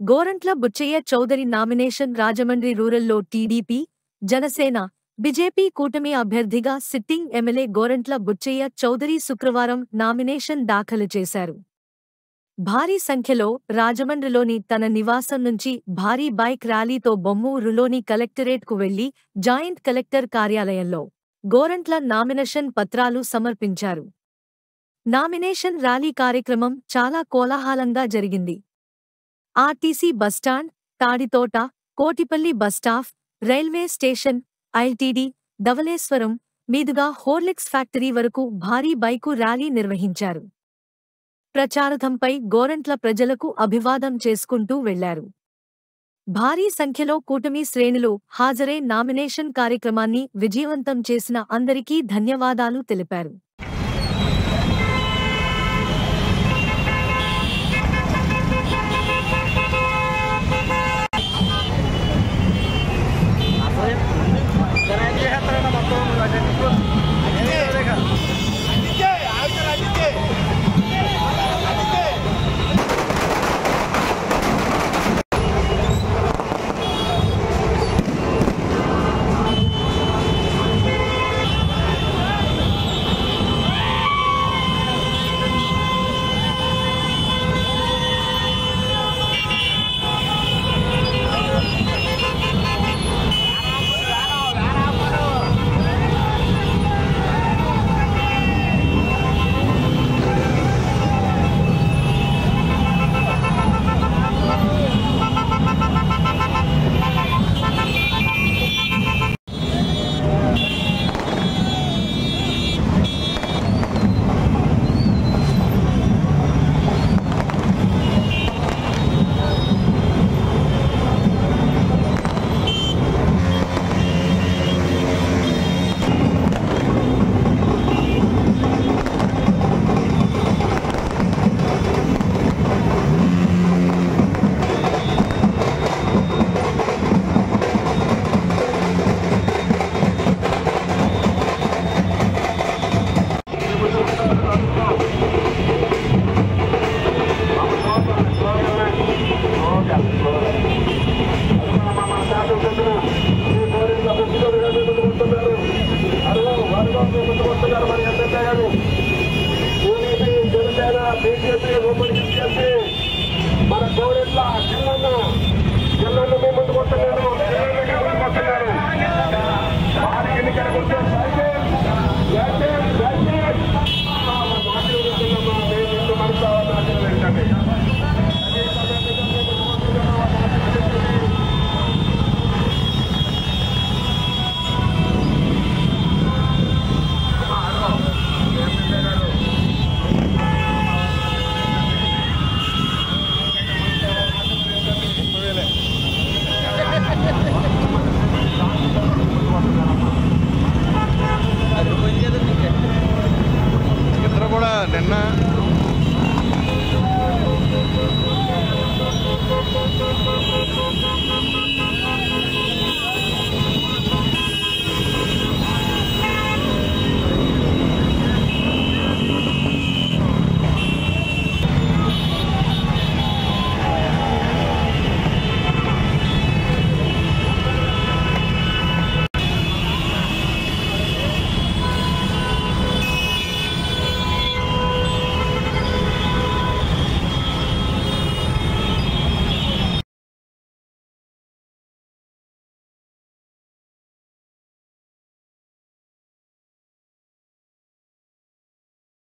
Gorantla Buchaiah Chowdary nomination Rajahmundry రూరల్లో TDP, Janasena, BJP కూటమి అభ్యర్థిగా సిట్టింగ్ ఎమ్మెల్యే గోరంట్ల బుచ్చయ్య చౌదరి శుక్రవారం నామినేషన్ దాఖలు చేశారు. భారీ సంఖ్యలో రాజమండ్రిలోని తన నివాసం నుంచి భారీ బైక్ ర్యాలీతో బొమ్మూరులోని కలెక్టరేట్కు వెళ్లి జాయింట్ కలెక్టర్ కార్యాలయంలో గోరంట్ల నామినేషన్ పత్రాలు సమర్పించారు. నామినేషన్ ర్యాలీ కార్యక్రమం చాలా కోలాహలంగా జరిగింది. RTC bus stand, Taditota, Kotipalli bus stop, railway station, ITD, Dowleswaram మీదుగా హోర్లిక్స్ ఫ్యాక్టరీ వరకు భారీ బైకు ర్యాలీ నిర్వహించారు. ప్రచారథంపై గోరంట్ల ప్రజలకు అభివాదం చేసుకుంటూ వెళ్లారు. భారీ సంఖ్యలో కూటమి శ్రేణులు హాజరై నామినేషన్ కార్యక్రమాన్ని విజయవంతం చేసిన అందరికీ ధన్యవాదాలు తెలిపారు.